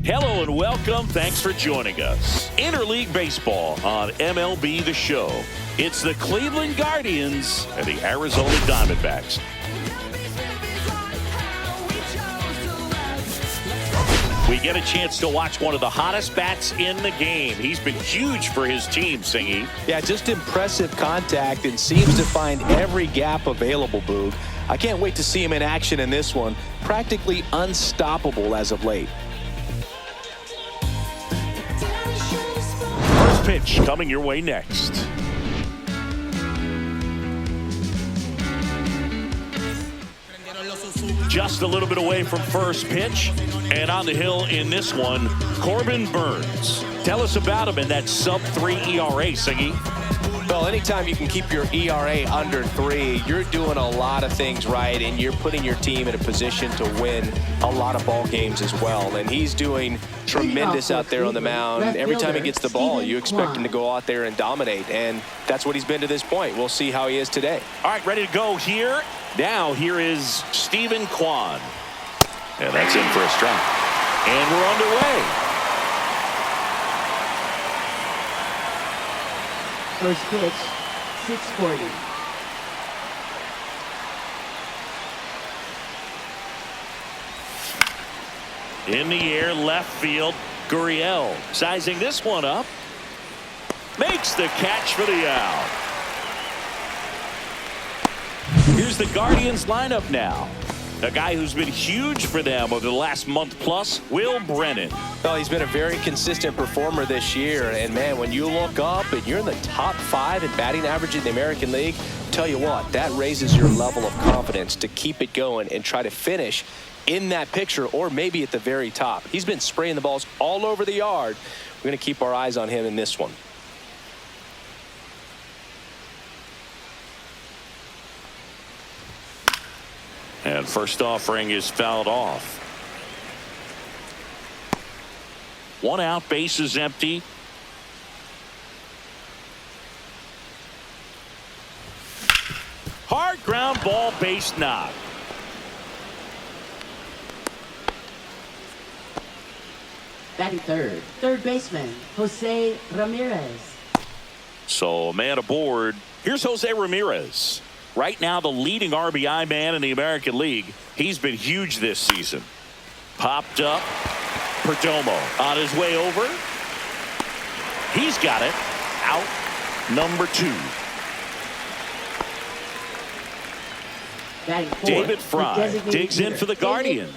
Hello and welcome. Thanks for joining us. Interleague Baseball on MLB The Show. It's the Cleveland Guardians and the Arizona Diamondbacks. We get a chance to watch one of the hottest bats in the game. He's been huge for his team, Singy. Yeah, just impressive contact and seems to find every gap available, Boog. I can't wait to see him in action in this one. Practically unstoppable as of late. First pitch coming your way next. Just a little bit away from first pitch, and on the hill in this one, Corbin Burns. Tell us about him in that sub-3 ERA, Singy. Well, anytime you can keep your ERA under 3, you're doing a lot of things right, and you're putting your team in a position to win a lot of ball games as well. And he's doing tremendous out there on the mound. Every time he gets the ball, you expect him to go out there and dominate, and that's what he's been to this point. We'll see how he is today. All right, ready to go here. Now here is Steven Kwan. And that's in for a strike. And we're underway. First pitch, 640. In the air, left field, Gurriel sizing this one up. Makes the catch for the out. Here's the Guardians lineup now. A guy who's been huge for them over the last month plus, Will Brennan. Well, he's been a very consistent performer this year. And, man, when you look up and you're in the top 5 in batting average in the American League, tell you what, that raises your level of confidence to keep it going and try to finish in that picture or maybe at the very top. He's been spraying the balls all over the yard. We're going to keep our eyes on him in this one. And first offering is fouled off. 1 out, base is empty. Hard ground ball, base knock. Batting third, third baseman, Jose Ramirez. So a man aboard. Here's Jose Ramirez. Right now the leading RBI man in the American League. He's been huge this season. Popped up. Perdomo on his way over. He's got it. Out number 2. David Fry digs in for the Guardians.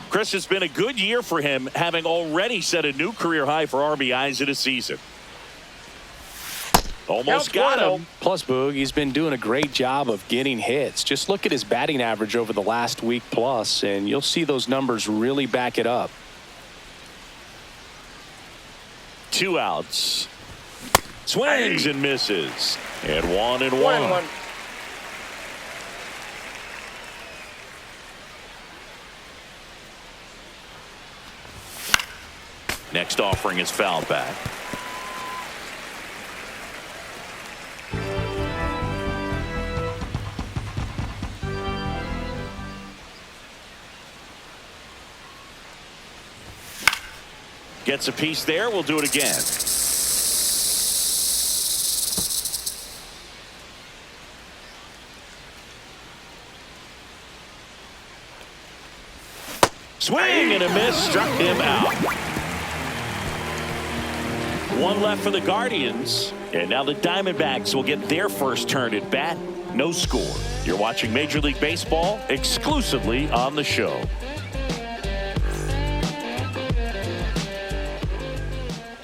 Chris, it's been a good year for him, having already set a new career high for RBIs in a season. Almost got him. Plus, Boog, he's been doing a great job of getting hits. Just look at his batting average over the last week plus, and you'll see those numbers really back it up. 2 outs. Swings and misses. And 1-1. Next offering is fouled back. Gets a piece there. We'll do it again. Swing and a miss. Struck him out. 1 left for the Guardians. And now the Diamondbacks will get their first turn at bat. No score. You're watching Major League Baseball exclusively on the show.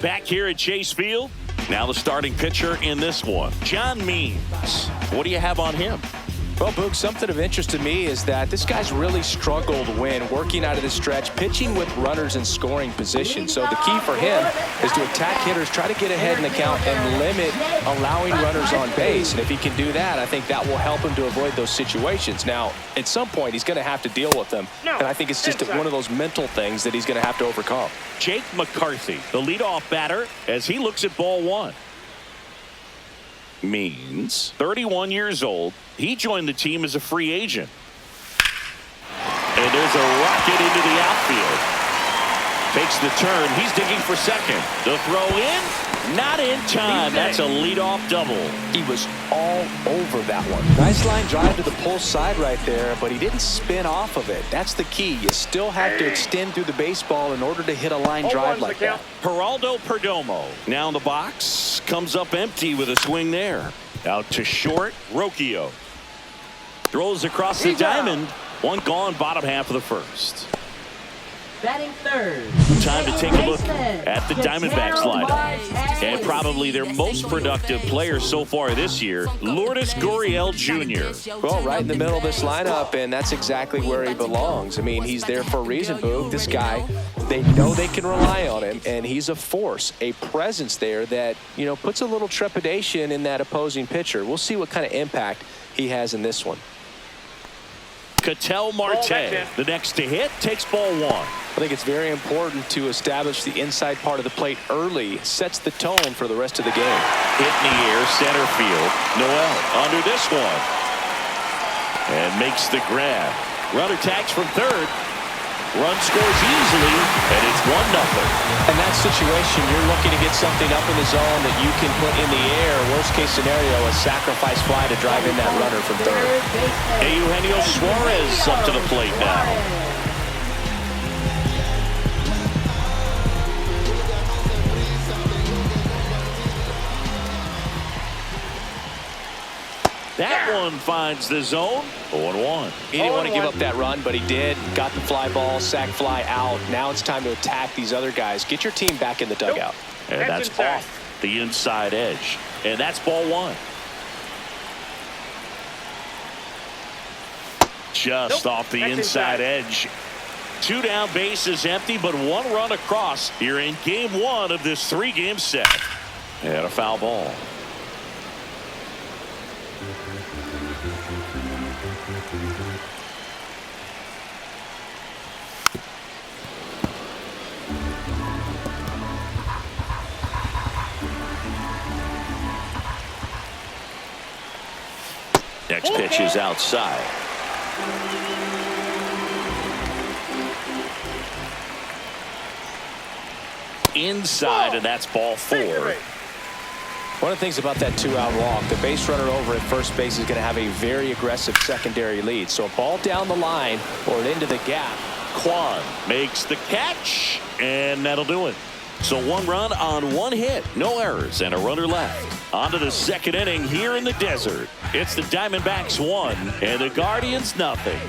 Back here at Chase Field. Now the starting pitcher in this one, John Means. What do you have on him? Well, Boog, something of interest to me is that this guy's really struggled when working out of the stretch, pitching with runners in scoring position. So the key for him is to attack hitters, try to get ahead in the count, and limit allowing runners on base. And if he can do that, I think that will help him to avoid those situations. Now, at some point, he's going to have to deal with them. And I think it's just one of those mental things that he's going to have to overcome. Jake McCarthy, the leadoff batter, as he looks at ball 1. Means 31 years old. He joined the team as a free agent. And there's a rocket into the outfield. Takes the turn. He's digging for second. The throw in. Not in time. That's a leadoff double. He was all over that one. Nice line drive to the pull side right there, but he didn't spin off of it. That's the key. You still have to extend through the baseball in order to hit a line drive like that. Geraldo Perdomo now in the box. Comes up empty with a swing there. Out to short. Rocchio throws across the diamond. One gone, bottom half of the first. Batting third. Time to take a look at the Diamondbacks lineup. And probably their most productive player so far this year, Lourdes Gurriel Jr. Well, right in the middle of this lineup, and that's exactly where he belongs. I mean, he's there for a reason, Boog. This guy, they know they can rely on him, and he's a force, a presence there that, you know, puts a little trepidation in that opposing pitcher. We'll see what kind of impact he has in this one. Ketel Marte, the next to hit, takes ball one. I think it's very important to establish the inside part of the plate early. It sets the tone for the rest of the game. Hit in the air, center field. Noel under this one. And makes the grab. Runner tags from third. Run scores easily, and it's 1-0. In that situation, you're looking to get something up in the zone that you can put in the air. Worst case scenario, a sacrifice fly to drive in that runner from third. Eugenio Suarez up to the plate now. That one finds the zone. 0-1. He didn't want to give up that run, but he did. Got the fly ball, sac fly out. Now it's time to attack these other guys. Get your team back in the dugout. And that's off the inside edge. And that's ball one. Just off the inside edge. 2 down, bases empty, but 1 run across here in game 1 of this 3-game set. And a foul ball. Next pitch is outside. Inside, and that's ball 4. One of the things about that 2-out walk, the base runner over at first base is going to have a very aggressive secondary lead. So a ball down the line or into the gap. Kwan makes the catch, and that'll do it. So 1 run on 1 hit, no errors, and a runner left. On to the second inning here in the desert. It's the Diamondbacks 1 and the Guardians nothing.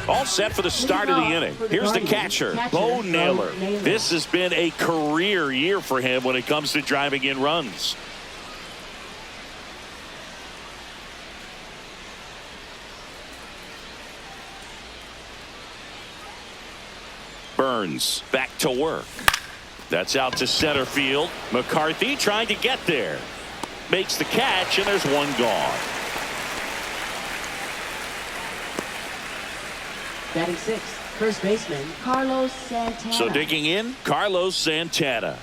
All set for the start of the inning. Here's the catcher, Bo Naylor. This has been a career year for him when it comes to driving in runs. Burns back to work. That's out to center field. McCarthy trying to get there. Makes the catch, and there's 1 gone. Batting 6th, first baseman Carlos Santana. So digging in, Carlos Santana.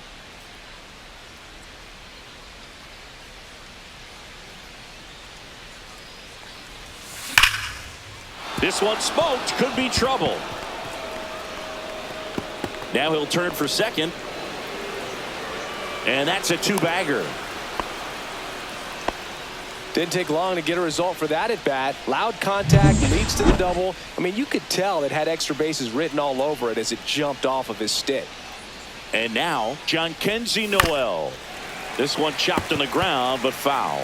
This one smoked, could be trouble. Now he'll turn for second. And that's a 2-bagger. Didn't take long to get a result for that at bat. Loud contact leads to the double. I mean, you could tell it had extra bases written all over it as it jumped off of his stick. And now Jhonkensy Noel. This one chopped on the ground, but foul.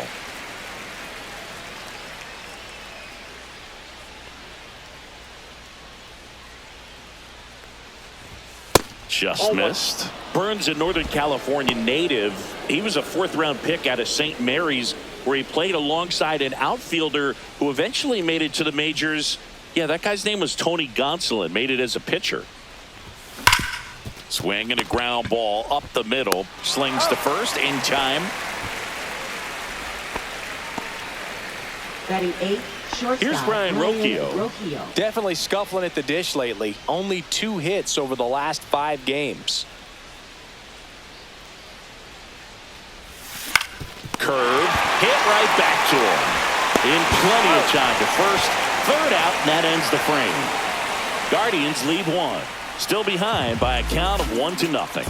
Just missed. Burns, a Northern California native. He was a 4th-round pick out of St. Mary's, where he played alongside an outfielder who eventually made it to the majors. Yeah, that guy's name was Tony Gonsolin. Made it as a pitcher. Swing and a ground ball up the middle. Slings to first in time. Batting 8th, shortstop. Here's Brian Rocchio. Definitely scuffling at the dish lately. Only 2 hits over the last 5 games. Curve, hit right back to him. In plenty of time to first, third out, and that ends the frame. Guardians lead one. Still behind by a count of 1-0.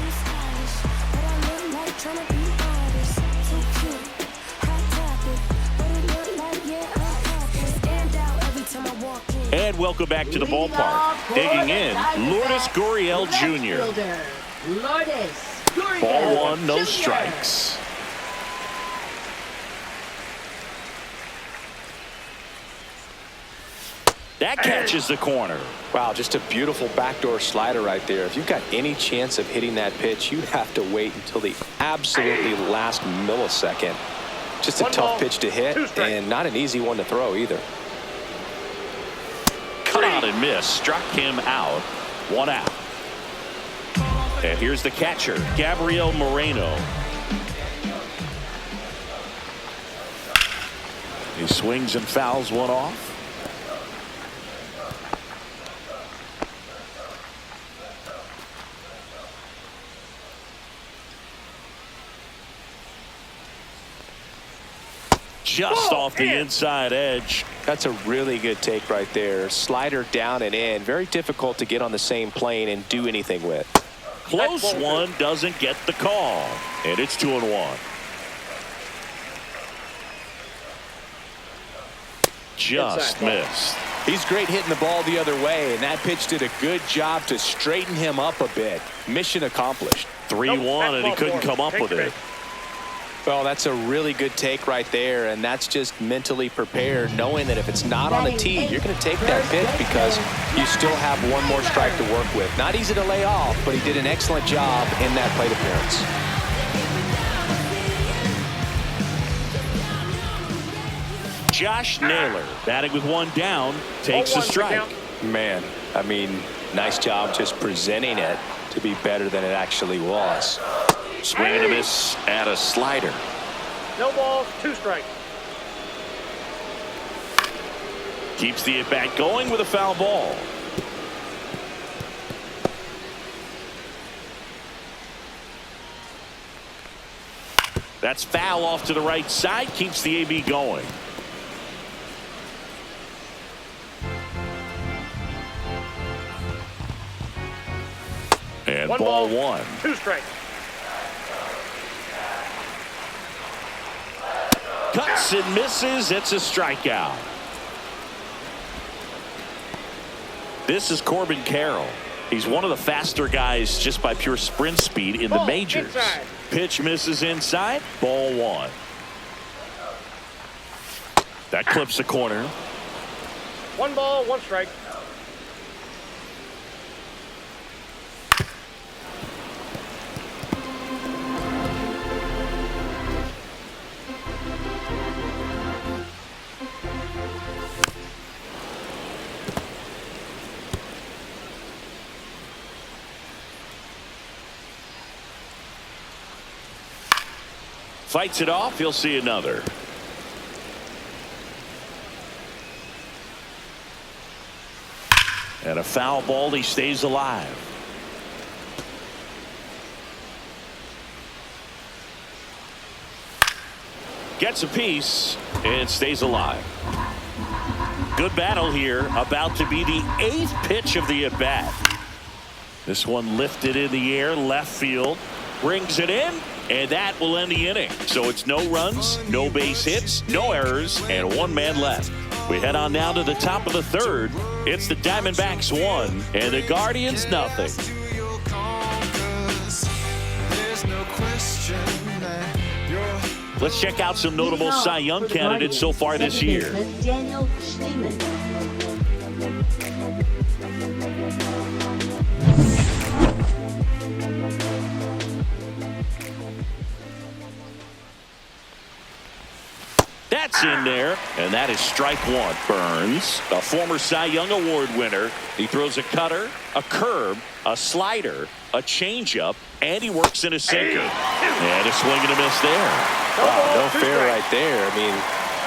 And welcome back to the ballpark. Digging in, Lourdes Gurriel Jr. Ball one, no strikes. That catches the corner. Wow, just a beautiful backdoor slider right there. If you've got any chance of hitting that pitch, you'd have to wait until the absolutely last millisecond. Just a tough pitch to hit and not an easy one to throw either. Cut out and miss. Struck him out. 1 out. And here's the catcher, Gabriel Moreno. He swings and fouls one off. Just off the inside edge. That's a really good take right there. Slider down and in. Very difficult to get on the same plane and do anything with. Close one, doesn't get the call. And it's 2-1. Just missed. He's great hitting the ball the other way, and that pitch did a good job to straighten him up a bit. Mission accomplished. 3-1, and he couldn't come up with it. Well, that's a really good take right there, and that's just mentally prepared, knowing that if it's not on the tee, you're going to take that pitch because you still have one more strike to work with. Not easy to lay off, but he did an excellent job in that plate appearance. Josh Naylor, batting with one down, takes a strike. Man, I mean, nice job just presenting it to be better than it actually was. Swing and a miss at a slider. No balls, 2 strikes. Keeps the at-bat going with a foul ball. That's foul off to the right side. Keeps the AB going. And ball one. 2 strikes. Cuts and misses. It's a strikeout. This is Corbin Carroll. He's one of the faster guys just by pure sprint speed in the majors. Inside. Pitch misses inside. Ball one. That clips the corner. 1 ball, 1 strike. Fights it off. He'll see another. And a foul ball. He stays alive. Gets a piece and stays alive. Good battle here. About to be the 8th pitch of the at-bat. This one lifted in the air, left field. Brings it in. And that will end the inning. So it's no runs, no base hits, no errors, and 1 man left. We head on down to the top of the 3rd. It's the Diamondbacks 1 and the Guardians nothing. Let's check out some notable Cy Young candidates so far this year. That's in there, and that is strike 1. Burns, a former Cy Young Award winner. He throws a cutter, a curve, a slider, a changeup, and he works in a sinker. And a swing and a miss there. Wow, no fair right there. I mean,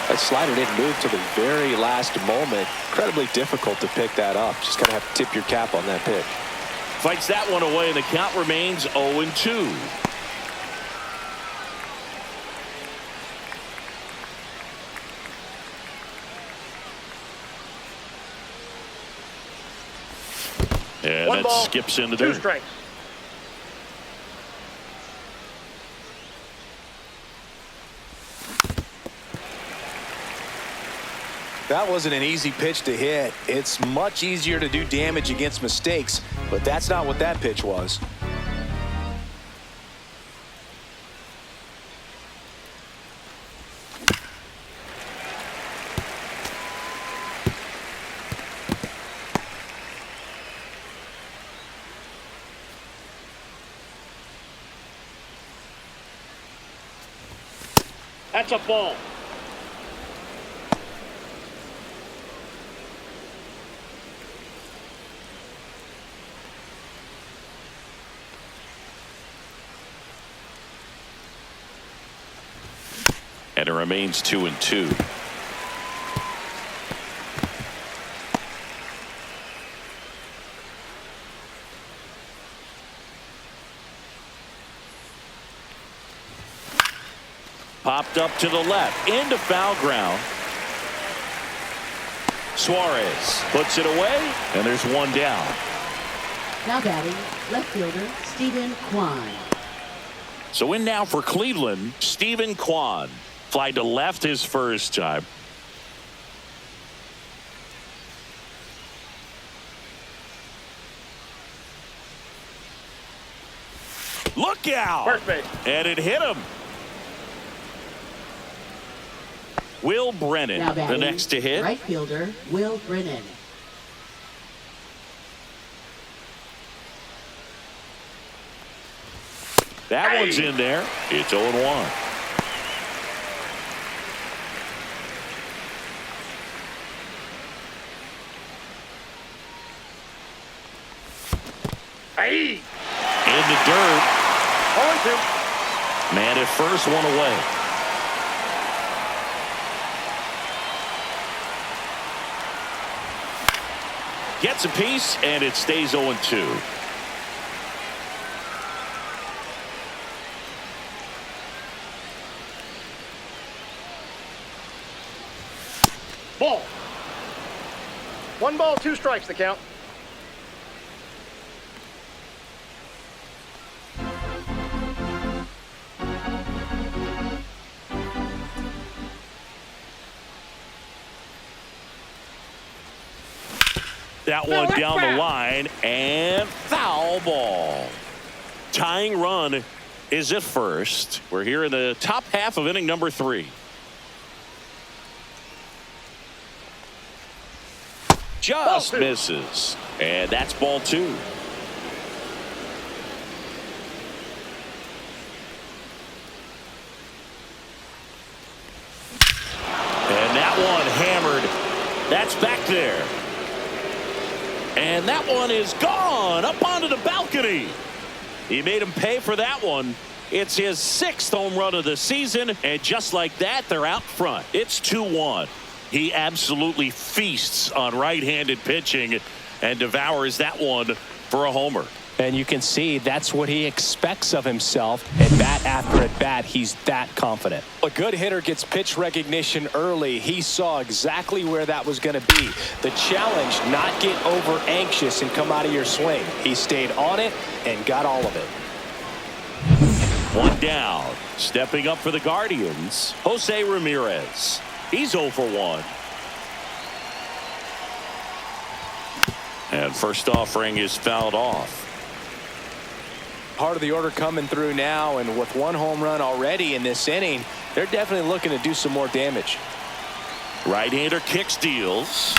that slider didn't move till the very last moment. Incredibly difficult to pick that up. Just gotta have to tip your cap on that pitch. Fights that one away, and the count remains 0-2. And One that ball, skips in the two dirt. strikes. That wasn't an easy pitch to hit. It's much easier to do damage against mistakes, but that's not what that pitch was. That's a ball. And it remains 2-2. Popped up to the left into foul ground. Suarez puts it away, and there's one down. Now batting, left fielder Stephen Kwan. So in now for Cleveland, Stephen Kwan. Fly to left his first time. Look out! First base. And it hit him. Will Brennan, Now batting, the next to hit. right fielder Will Brennan. That one's in there. It's 0-1. Hey! In the dirt. 0-2. Man at first, one away. Gets a piece, and it stays 0-2. Ball. One ball, two strikes the count. That one down the line, and foul ball. Tying run is at first. We're here in the top half of inning number 3. Just misses, and that's ball 2. And that one hammered. That's back there. And that one is gone up onto the balcony. He made him pay for that one. It's his 6th home run of the season, and just like that, they're out front. It's 2-1. He absolutely feasts on right-handed pitching and devours that one for a homer. And you can see that's what he expects of himself. At bat after at bat, he's that confident. A good hitter gets pitch recognition early. He saw exactly where that was going to be. The challenge, not get over anxious and come out of your swing. He stayed on it and got all of it. One down. Stepping up for the Guardians, Jose Ramirez. He's 0 for 1. And first offering is fouled off. Part of the order coming through now, and with 1 home run already in this inning, they're definitely looking to do some more damage. Right-hander kicks, deals.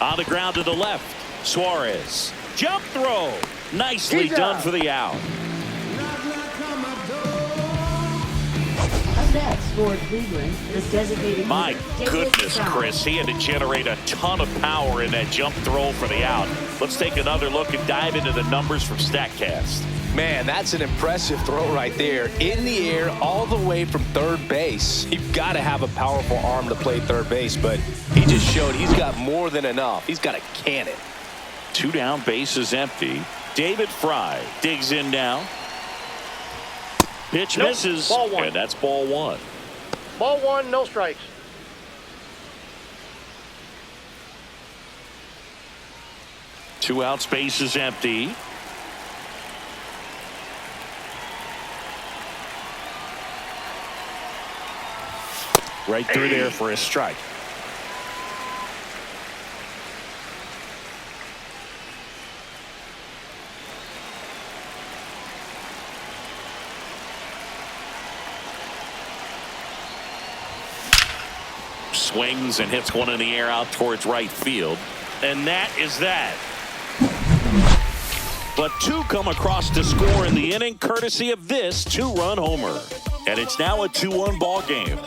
On the ground to the left. Suarez. Jump throw. Nicely done for the out. Up next for Cleveland, the designated My hitter, goodness, David Chris. He had to generate a ton of power in that jump throw for the out. Let's take another look and dive into the numbers from StatCast. Man, that's an impressive throw right there. In the air, all the way from third base. You've got to have a powerful arm to play third base, but he just showed he's got more than enough. He's got a cannon. 2 down, bases empty. David Fry digs in now. Pitch misses, ball 1. and that's ball 1. Ball 1, no strikes. 2 out, space is empty. Right through there for a strike. Swings and hits one in the air out towards right field. And that is that. But 2 come across to score in the inning courtesy of this 2-run homer. And it's now a 2-1 ball game.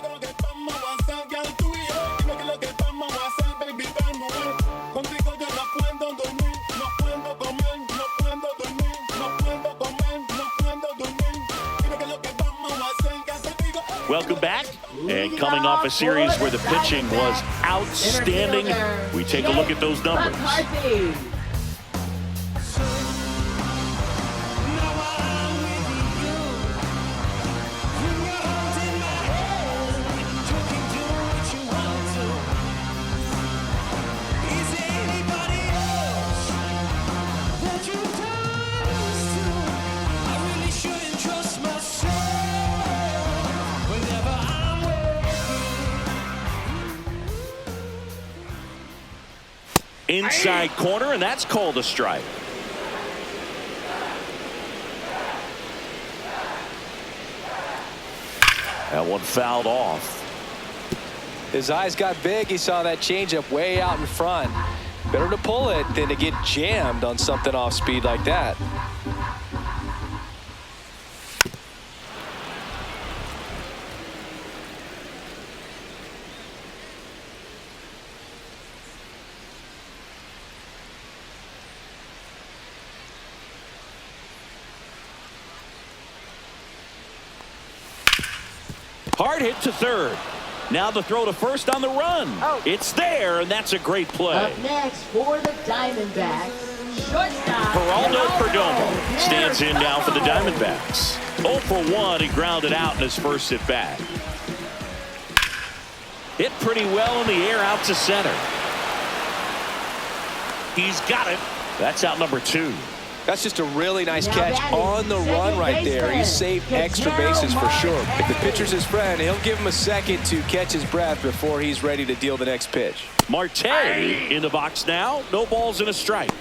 Welcome back. And coming off a series where the pitching was outstanding, we take a look at those numbers. Inside corner, and that's called a strike. That one fouled off. His eyes got big. He saw that changeup way out in front. Better to pull it than to get jammed on something off speed like that. Hard hit to third. Now the throw to first on the run. It's there, and that's a great play. Up next for the Diamondbacks, shortstop Geraldo Perdomo stands in now for the Diamondbacks. 0 for 1, he grounded out in his first at bat. Hit pretty well in the air out to center. He's got it. That's out number 2. That's just a really nice catch on the run right there. He saved extra bases for sure. If the pitcher's his friend, he'll give him a second to catch his breath before he's ready to deal the next pitch. Marte in the box now. No balls and a strike.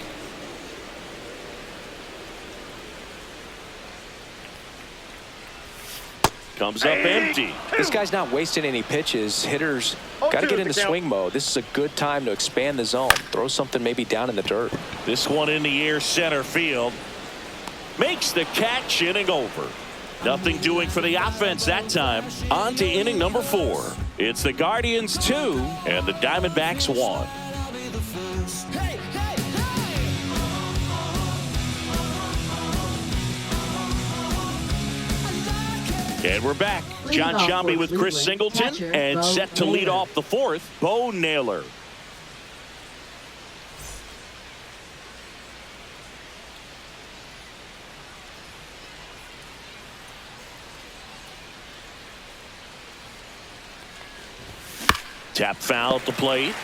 Comes up empty. This guy's not wasting any pitches. Hitters got to get into swing mode. This is a good time to expand the zone. Throw something maybe down in the dirt. This one in the air center field. Makes the catch, inning over. Nothing doing for the offense that time. On to inning number 4. It's the Guardians 2 and the Diamondbacks 1. And we're back. John Shambi with Chris Singleton, and set to lead off the 4th, Bo Naylor. Tap foul at the plate.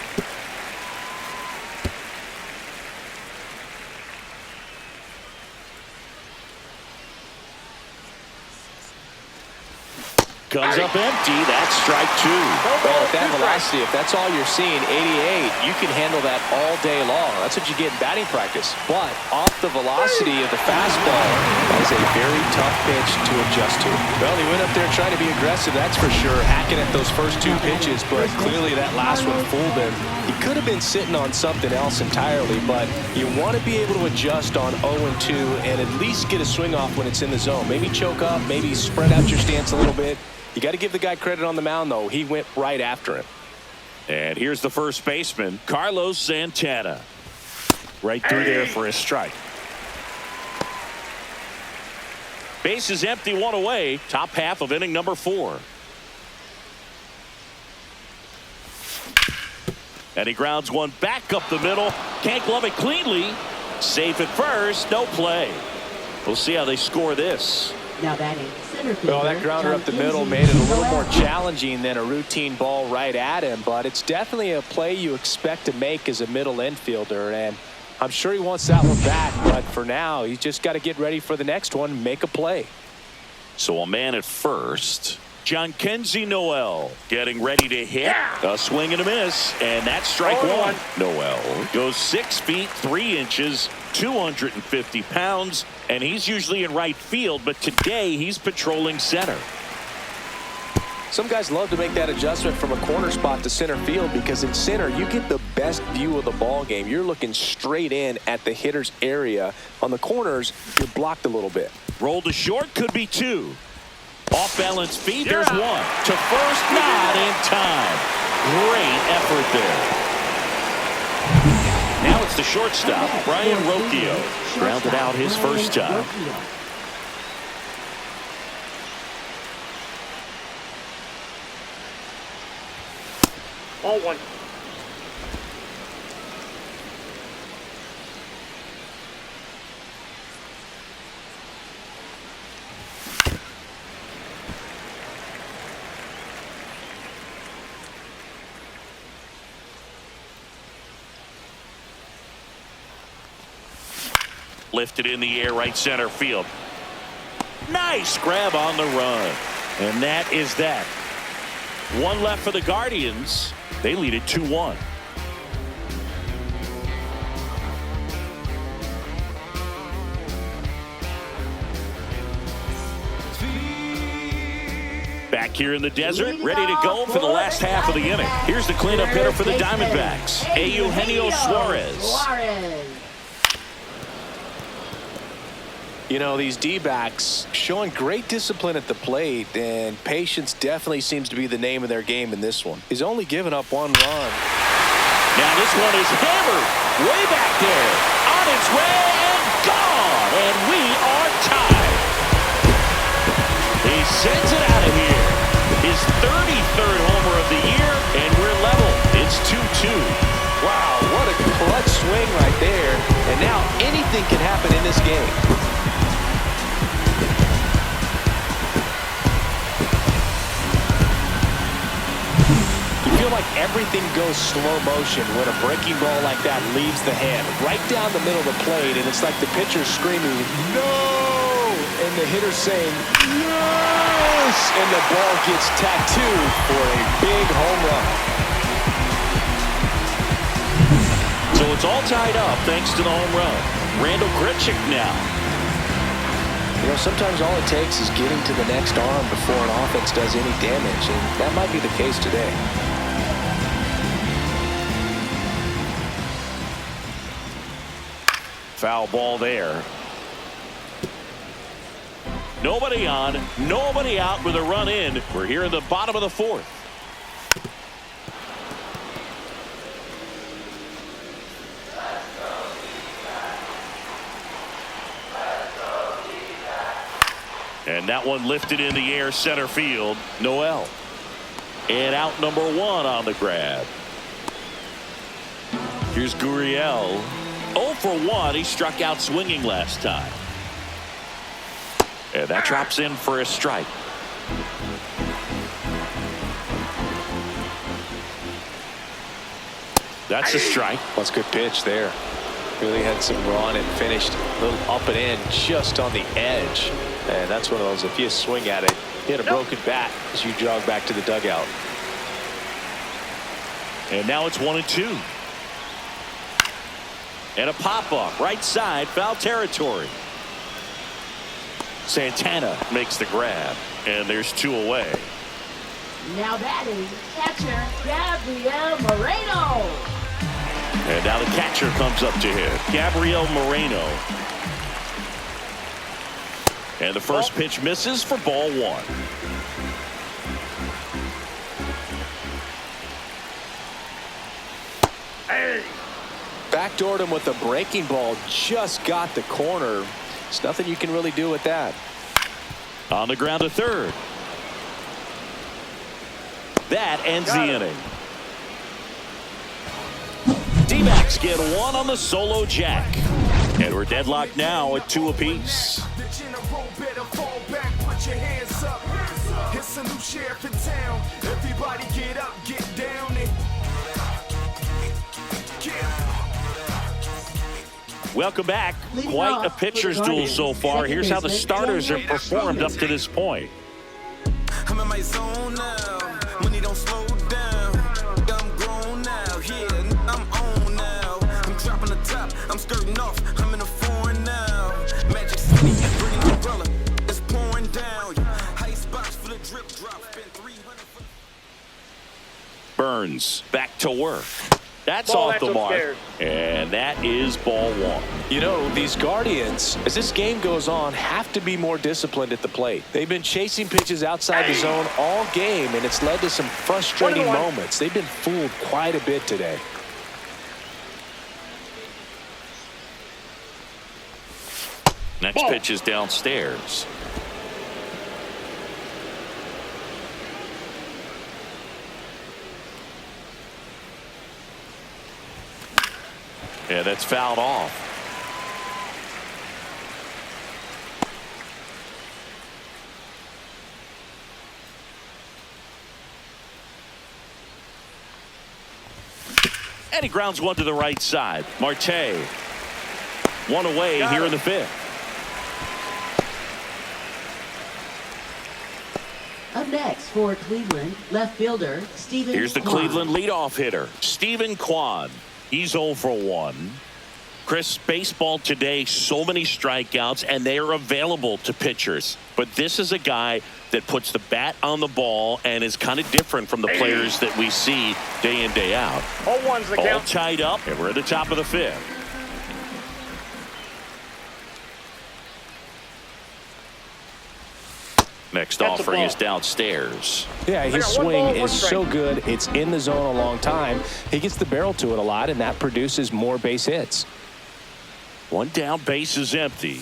Comes up empty. That's strike 2. Well, at that velocity, if that's all you're seeing, 88, you can handle that all day long. That's what you get in batting practice. But off the velocity of the fastball, that is a very tough pitch to adjust to. Well, he went up there trying to be aggressive, that's for sure, hacking at those first 2 pitches, but clearly that last one fooled him. He could have been sitting on something else entirely, but you want to be able to adjust on 0-2 and at least get a swing off when it's in the zone. Maybe choke up, maybe spread out your stance a little bit. You got to give the guy credit on the mound, though. He went right after him. And here's the first baseman, Carlos Santana. Right through there for a strike. Base is empty, 1 away. Top half of inning number 4. And he grounds one back up the middle. Can't glove it cleanly. Safe at first. No play. We'll see how they score this. Now batting center fielder. Well, that grounder up the middle made it a little more challenging than a routine ball right at him, but it's definitely a play you expect to make as a middle infielder, and I'm sure he wants that one back, but for now, he's just got to get ready for the next one, make a play. So a man at first. Jhonkensy Noel getting ready to hit. A swing and a miss, and that's strike one. Noel goes 6 feet 3 inches, 250 pounds, and he's usually in right field, but today he's patrolling center. Some guys love to make that adjustment from a corner spot to center field because in center you get the best view of the ball game. You're looking straight in at the hitter's area. On the corners, you're blocked a little bit. Roll to short, could be 2. Off balance feet, there's 1. To first, not in time. Great effort there. Now it's the shortstop, Brian Rocchio. Grounded out his first time. All 1. Lifted in the air, right center field. Nice grab on the run. And that is that. 1 left for the Guardians. They lead it 2-1. Back here in the desert, ready to go for the last half of the inning. Here's the cleanup hitter for the Diamondbacks, Eugenio Suarez. You know, these D-backs showing great discipline at the plate, and patience definitely seems to be the name of their game in this one. He's only given up 1 run. Now this one is hammered way back there. On its way and gone. And we are tied. He sends it out of here. His 33rd homer of the year, and we're level. It's 2-2. Wow, what a clutch swing right there. And now anything can happen in this game. Like everything goes slow motion when a breaking ball like that leaves the hand right down the middle of the plate, and it's like the pitcher's screaming no and the hitter's saying yes, and the ball gets tattooed for a big home run. So it's all tied up thanks to the home run. Randall Grichuk now. You know, sometimes all it takes is getting to the next arm before an offense does any damage, and that might be the case today. Foul ball there. Nobody on, nobody out with a run in. We're here in the bottom of the 4th. And that one lifted in the air, center field, Noel. And out number 1 on the grab. Here's Gurriel. 0 for 1. He struck out swinging last time. And that drops in for a strike. That's a strike. That's a good pitch there. Really had some raw and finished a little up and in just on the edge. And that's one of those, if you swing at it, hit a broken bat as you jog back to the dugout. And now it's 1-2. And a pop-up, right side, foul territory. Santana makes the grab, and there's 2 away. Now that is catcher Gabriel Moreno. And now the catcher comes up to him, Gabriel Moreno. And the first pitch misses for ball 1. Backdoored him with a breaking ball, just got the corner. There's nothing you can really do with that. On the ground to third. That ends the inning. D-backs get 1 on the solo jack. And we're deadlocked now at 2 apiece. It's a new sheriff in town. Everybody get up, get down, and Welcome back. Leading Quite off a for the pitcher's duel Guardians, so far. second Here's how the baseman, starters have Daniel performed up to this point. I'm in my zone now. Money don't slow down. I'm grown now. Yeah, I'm on now. I'm dropping the top. I'm skirting off. I'm in the foreign now. Magic City, bringing the umbrella. It's pouring down. High spots for the drip drop. Spent 300 for Burns back to work. That's Ball, off the that's mark. upstairs. And that is ball one. You know, these Guardians, as this game goes on, have to be more disciplined at the plate. They've been chasing pitches outside the zone all game, and it's led to some frustrating 1-1. moments. They've been fooled quite a bit today. Next Ball. pitch is downstairs. Yeah, that's fouled off. And he grounds one to the right side. Marte. One away here in the fifth. Up next for Cleveland, left fielder Stephen Here's the Kwan. Cleveland leadoff hitter, Stephen Kwan. He's 0 for 1. Chris, baseball today, so many strikeouts, and they are available to pitchers. But this is a guy that puts the bat on the ball and is kind of different from the players that we see day in, day out. 0-1's the All count. tied up, and we're at the top of the fifth. Next That's a offering ball. is downstairs. Yeah, his got 1 swing ball, 1 is strike. so good. It's in the zone a long time. He gets the barrel to it a lot, and that produces more base hits. One down, base is empty.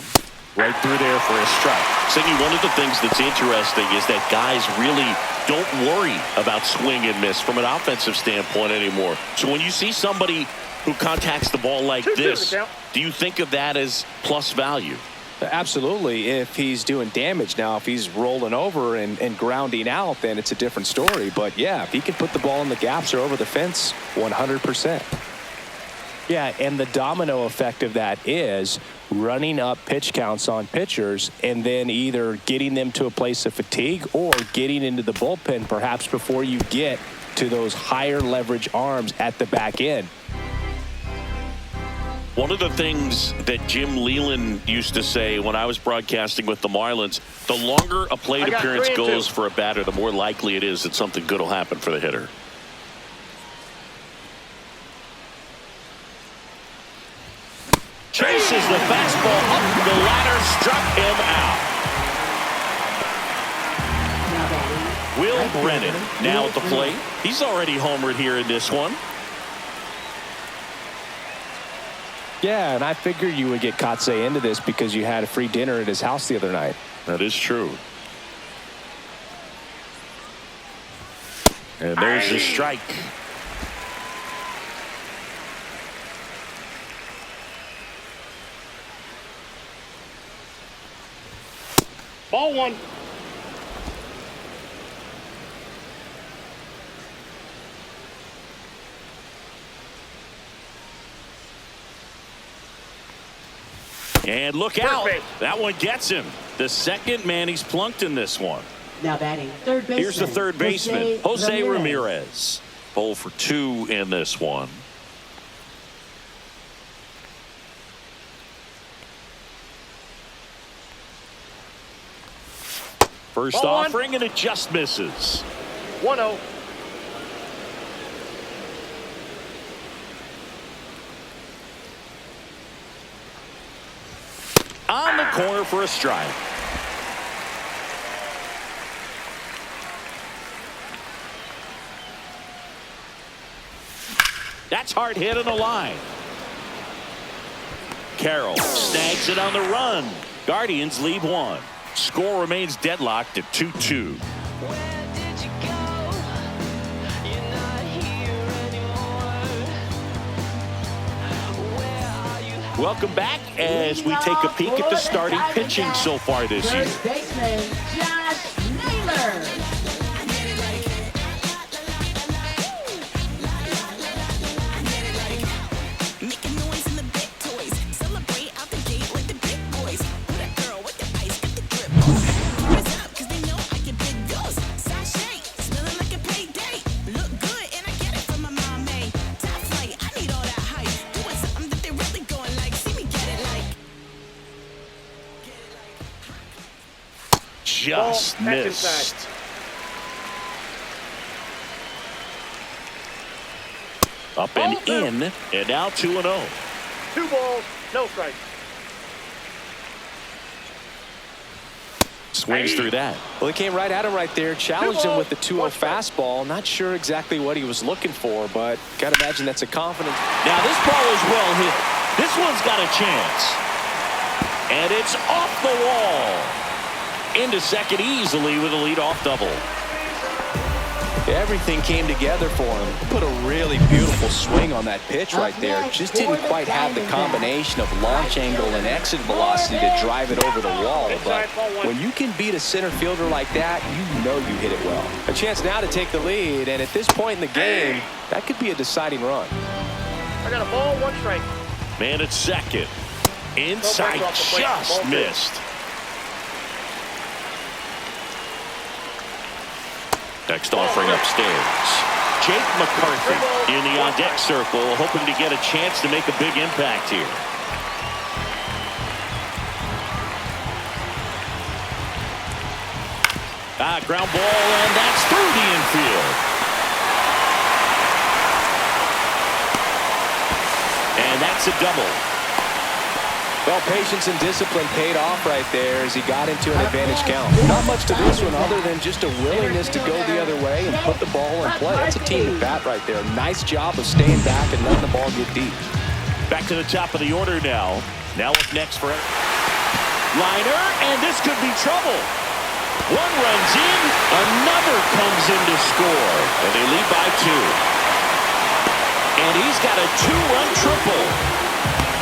Right through there for a strike. Siggy, one of the things that's interesting is that guys really don't worry about swing and miss from an offensive standpoint anymore. So when you see somebody who contacts the ball like 2-2 this, the count. do you think of that as plus value? Absolutely. If he's doing damage now, if he's rolling over and grounding out, then it's a different story. But yeah, if he can put the ball in the gaps or over the fence, 100%. Yeah, and the domino effect of that is running up pitch counts on pitchers and then either getting them to a place of fatigue or getting into the bullpen perhaps before you get to those higher leverage arms at the back end. One of the things that Jim Leland used to say when I was broadcasting with the Marlins, the longer a plate I got appearance 3-2. goes for a batter, the more likely it is that something good will happen for the hitter. Chases the fastball up the ladder, struck him out. Now batting, Will right Brennan fielder, now Will at the Brennan. plate. He's already homered here in this one. Yeah, and I figured you would get Kotsay into this because you had a free dinner at his house the other night. That is true. And there's the strike. Ball 1. And look out. base. That one gets him. The second man he's plunked in this one. Now batting, third baseman. Here's the third baseman, Jose Ramirez. Ramirez. 0 for 2 in this one. First Ball 1. offering, and it just misses. 1-0. On the corner for a strike. That's hard hit on the line. Carroll snags it on the run. Guardians lead 1. Score remains deadlocked at 2-2. Welcome back as we take a peek at the starting pitching so far this year. First baseman, Josh Naylor. just Ball, missed. inside. Up and in, and now 2-0. 2 balls, no strikes. Swings through that. Well, he came right at him right there, challenged him with the 2-0 fastball. Not sure exactly what he was looking for, but got to imagine that's a confidence. Now this ball is well hit. This one's got a chance. And it's off the wall. Into second easily with a leadoff double. Everything came together for him. Put a really beautiful swing on that pitch right there. Just didn't quite have the combination of launch angle and exit velocity to drive it over the wall. But when you can beat a center fielder like that, you know you hit it well. A chance now to take the lead, and at this point in the game, that could be a deciding run. I got a ball, 1 strike. Man at second. Inside, just missed. Next offering upstairs. Jake McCarthy in the on-deck circle, hoping to get a chance to make a big impact here. Ground ball, and that's through the infield. And that's a double. Well, patience and discipline paid off right there as he got into an advantage count. Not much to this one other than just a willingness to go the other way and put the ball in play. That's a team at bat right there. Nice job of staying back and letting the ball get deep. Back to the top of the order now. Now what's next for it? Liner, and this could be trouble. One runs in, another comes in to score, and they lead by 2. And he's got a 2-run triple.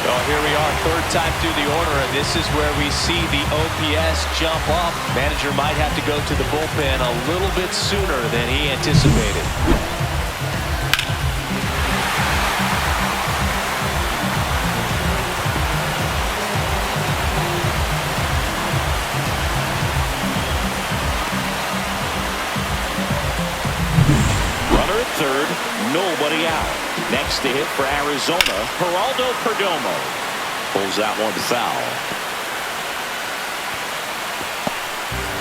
Well, here we are, 3rd time through the order, and this is where we see the OPS jump up. Manager might have to go to the bullpen a little bit sooner than he anticipated. Runner at third, nobody out. Next to hit for Arizona, Geraldo Perdomo. Pulls that one foul.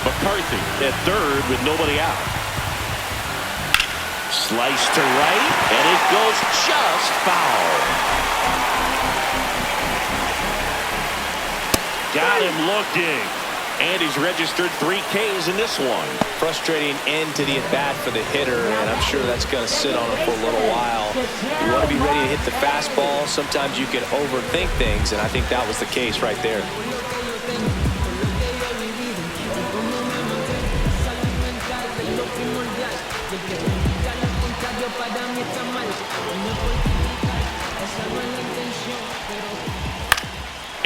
McCarthy at third with nobody out. Slice to right, and it goes just foul. Got him looking. And he's registered 3 Ks in this one. Frustrating end to the at-bat for the hitter, and I'm sure that's going to sit on him for a little while. You want to be ready to hit the fastball. Sometimes you can overthink things, and I think that was the case right there.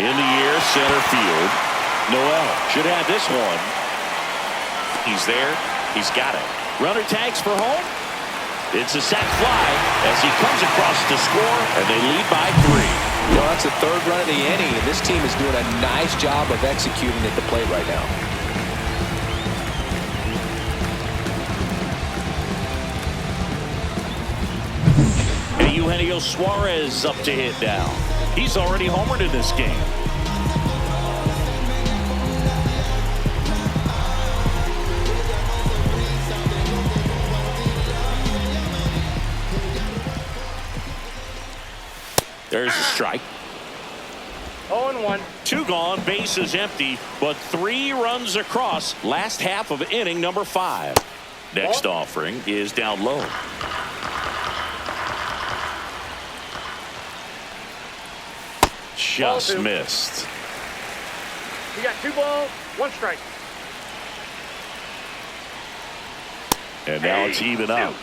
In the air, center field. Noel should have this one. He's there. He's got it. Runner tags for home. It's a sac fly as he comes across to score, and they lead by 3. Well, that's the 3rd run of the inning, and this team is doing a nice job of executing at the plate right now. And Eugenio Suarez up to hit now. He's already homered in this game. There's a strike. 0-1. 2 gone, bases empty, but 3 runs across. Last half of inning number 5. Next offering is down low. Just missed. You got 2 balls, 1 strike. And now it's even up.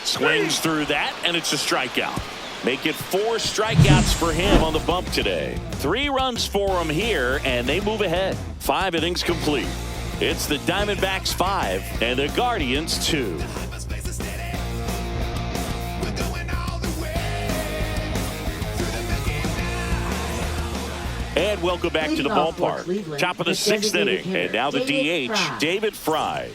Swings through that, and it's a strikeout. Make it 4 strikeouts for him on the bump today. 3 runs for him here, and they move ahead. 5 innings complete. It's the Diamondbacks 5 and the Guardians 2. And welcome back to the ballpark. Top of the 6th inning, and now the DH, David Fry.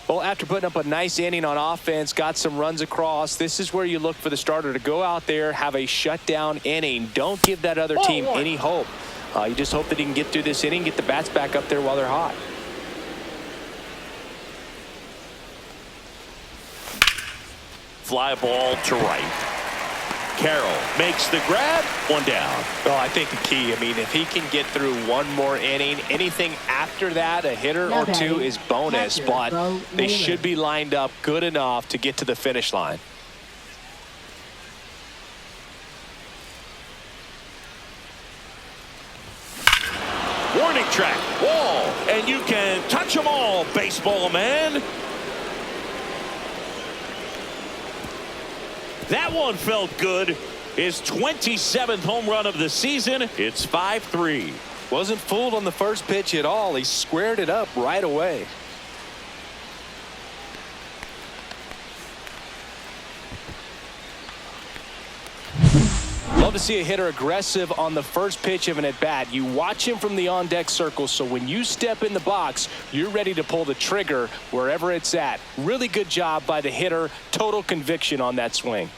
Well, after putting up a nice inning on offense, got some runs across, this is where you look for the starter to go out there, have a shutdown inning. Don't give that other team any hope. You just hope that he can get through this inning, get the bats back up there while they're hot. Fly ball to right. Carroll makes the grab. One down. Well, I think the key, I mean, if he can get through one more inning, anything after that, a hitter or two is bonus, but they should be lined up good enough to get to the finish line. Warning track, wall, and you can touch them all, baseball man. That one felt good. His 27th home run of the season. It's 5-3. Wasn't fooled on the first pitch at all. He squared it up right away. Love to see a hitter aggressive on the first pitch of an at-bat. You watch him from the on-deck circle, so when you step in the box, you're ready to pull the trigger wherever it's at. Really good job by the hitter. Total conviction on that swing.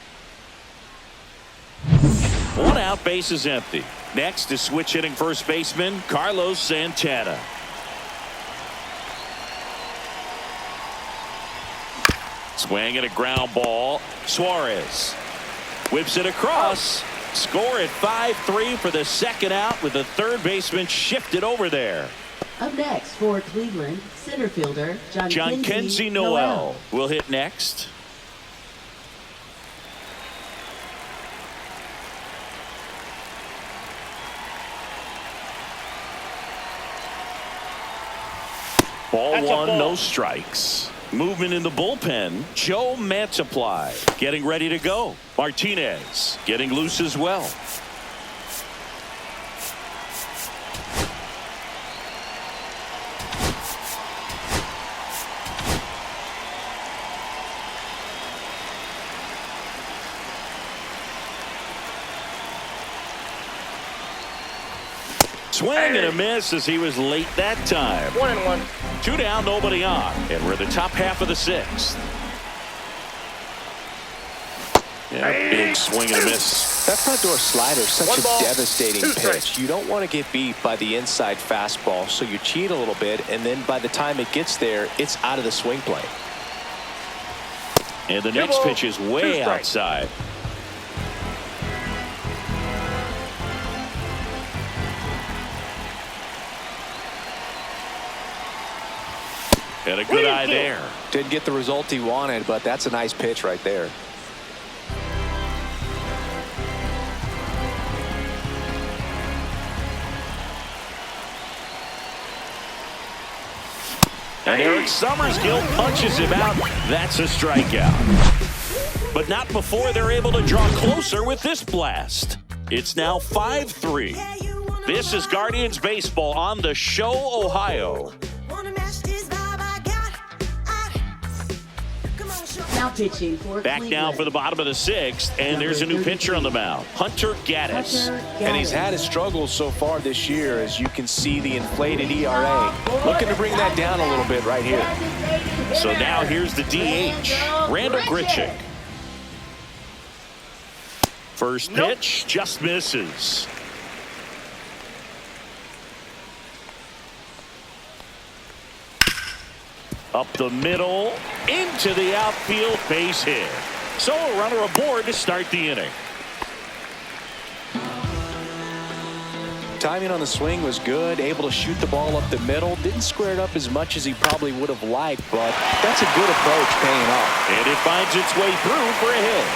One out, base is empty. Next is switch hitting first baseman Carlos Santana. Swing and a ground ball. Suarez whips it across. Score at 5-3 for the second out with the third baseman shifted over there. Up next for Cleveland, center fielder John Kenzie Noel will hit next. Ball one, no strikes. Movement in the bullpen. Joe Mantiply getting ready to go. Martinez getting loose as well. Swing and a miss as he was late that time. 1-1. 2 down, nobody on. And we're the top half of the sixth. Yeah, big swing and a miss. That front door slider is such a devastating pitch. Strikes. You don't want to get beat by the inside fastball, so you cheat a little bit, and then by the time it gets there, it's out of the swing plane. And the next pitch is way outside. And a good eye there. Didn't get the result he wanted, but that's a nice pitch right there. And Eric Summersgill punches him out. That's a strikeout. But not before they're able to draw closer with this blast. It's now 5-3. This is Guardians Baseball on the Show, Ohio. Now pitching for Back Cleveland. now for the bottom of the sixth, and there's a new pitcher on the mound, Hunter Gaddis. And he's had his struggles so far this year, as you can see the inflated ERA. Looking to bring that down a little bit right here. So now here's the DH, Randall Grichuk. First pitch just misses. Up the middle, into the outfield, base hit. So a runner aboard to start the inning. Timing on the swing was good, able to shoot the ball up the middle. Didn't square it up as much as he probably would have liked, but that's a good approach paying off. And it finds its way through for a hit.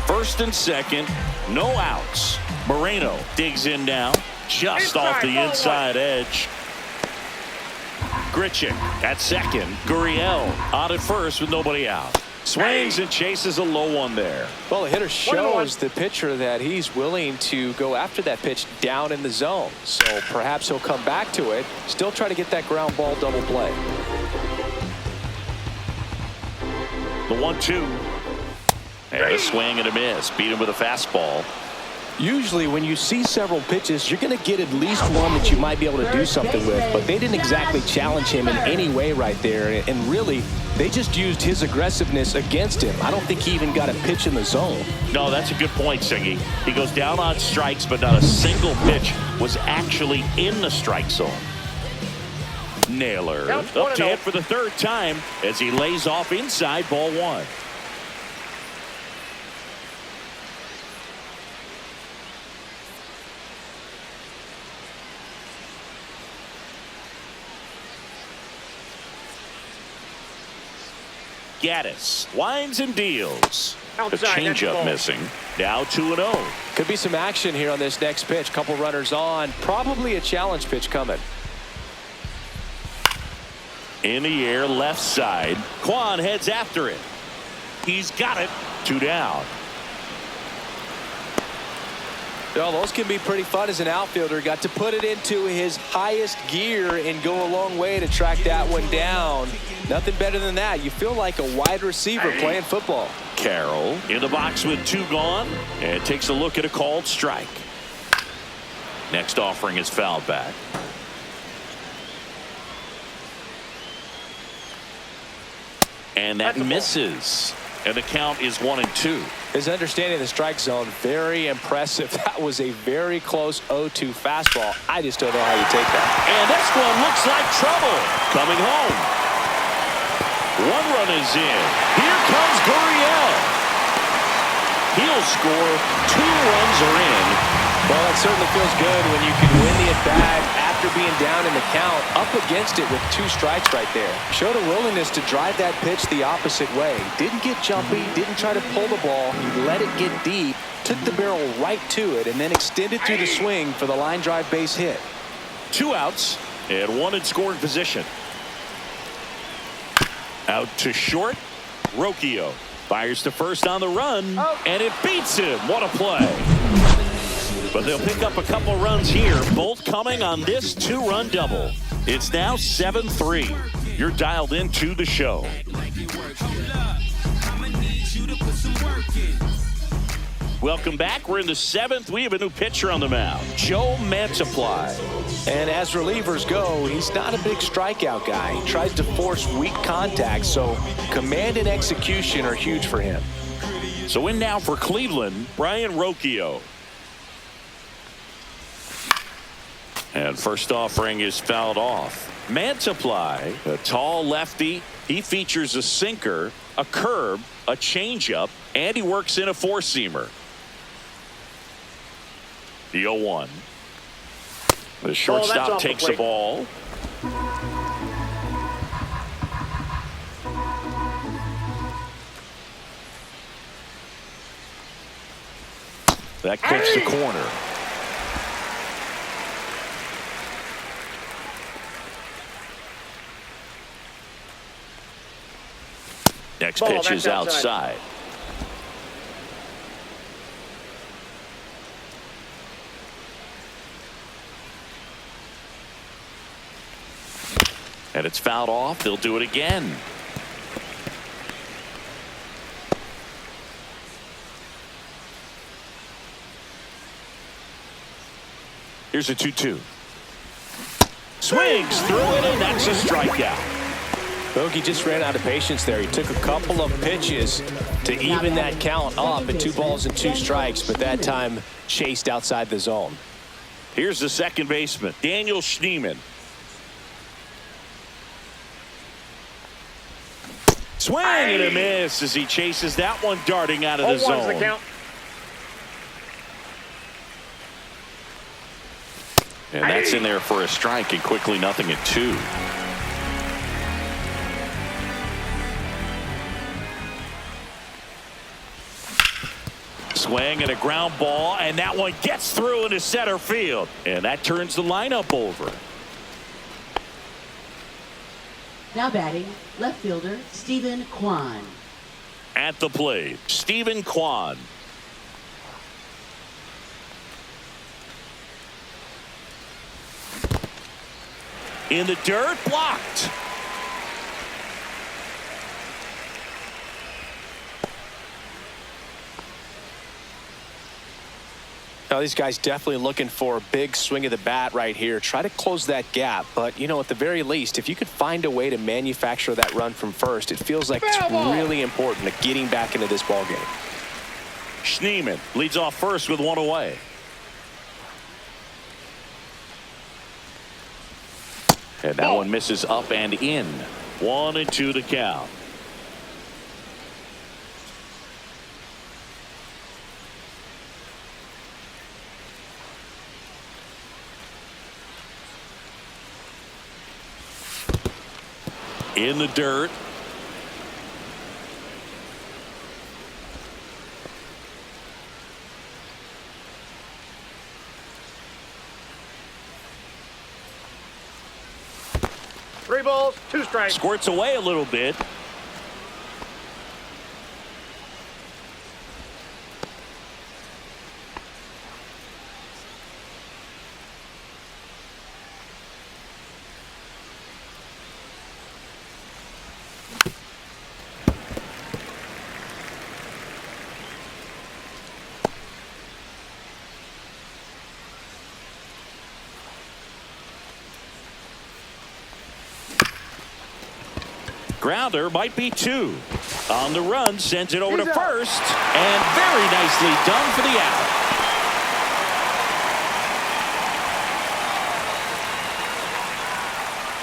First and second, no outs. Moreno digs in now, just off the inside edge. Grichuk at second. Gurriel on at first with nobody out. Swings and chases a low one there. Well, the hitter shows the pitcher that he's willing to go after that pitch down in the zone. So perhaps he'll come back to it, still try to get that ground ball double play. The 1-2. And a swing and a miss. Beat him with a fastball. Usually when you see several pitches, you're going to get at least one that you might be able to do something with. But they didn't exactly challenge him in any way right there. And really, they just used his aggressiveness against him. I don't think he even got a pitch in the zone. No, that's a good point, Singy. He goes down on strikes, but not a single pitch was actually in the strike zone. Naylor up to hit for the third time as he lays off inside ball one. Gaddis winds and deals. The changeup missing. Now 2-0. Could be some action here on this next pitch. Couple runners on. Probably a challenge pitch coming. In the air, left side. Kwan heads after it. He's got it. 2 down. Well, those can be pretty fun as an outfielder. Got to put it into his highest gear and go a long way to track that one down. Nothing better than that. You feel like a wide receiver playing football. Carroll in the box with 2 gone and takes a look at a called strike. Next offering is fouled back. And that misses. And the count is 1-2. His understanding of the strike zone, very impressive. That was a very close 0-2 fastball. I just don't know how you take that. And this one looks like trouble. Coming home. 1 run is in. Here comes Gurriel. He'll score. 2 runs are in. Well, that certainly feels good when you can win the at-bat after being down in the count, up against it with 2 strikes right there. Showed a willingness to drive that pitch the opposite way. Didn't get jumpy, didn't try to pull the ball. He let it get deep, took the barrel right to it, and then extended through the swing for the line drive base hit. 2 outs and 1 in scoring position. Out to short. Rocchio fires to first on the run, and it beats him. What a play. But they'll pick up a couple runs here, both coming on this 2-run double. It's now 7-3. You're dialed into the show. Welcome back. We're in the 7th. We have a new pitcher on the mound, Joe Mantiply. And as relievers go, he's not a big strikeout guy. He tries to force weak contact, so command and execution are huge for him. So in now for Cleveland, Brian Rocchio. And first offering is fouled off. Mantiply, a tall lefty. He features a sinker, a curve, a changeup, and he works in a 4-seamer. The 0-1. The shortstop takes the ball. That clips the corner. Next pitch is outside. And it's fouled off. They'll do it again. Here's a 2-2. Swings through it, and that's a strikeout. Bogey just ran out of patience there. He took a couple of pitches to even that count up at 2 balls and 2 strikes, but that time chased outside the zone. Here's the second baseman, Daniel Schneemann. Swing and a miss as he chases that one darting out of the zone. The count. And that's in there for a strike, and quickly 0-2. Swing and a ground ball, and that one gets through into center field, and that turns the lineup over. Now batting, left fielder Stephen Kwan. At the plate, Stephen Kwan. In the dirt, blocked. Now, these guys definitely looking for a big swing of the bat right here. Try to close that gap. But, you know, at the very least, if you could find a way to manufacture that run from first, it feels like it's really important to getting back into this ball game. Schneemann leads off first with one away. And that one misses up and in. 1-2 to count. In the dirt. Three balls, two strikes. Squirts away a little bit. Grounder might be two. On the run, sends it over to first. And very nicely done for the out.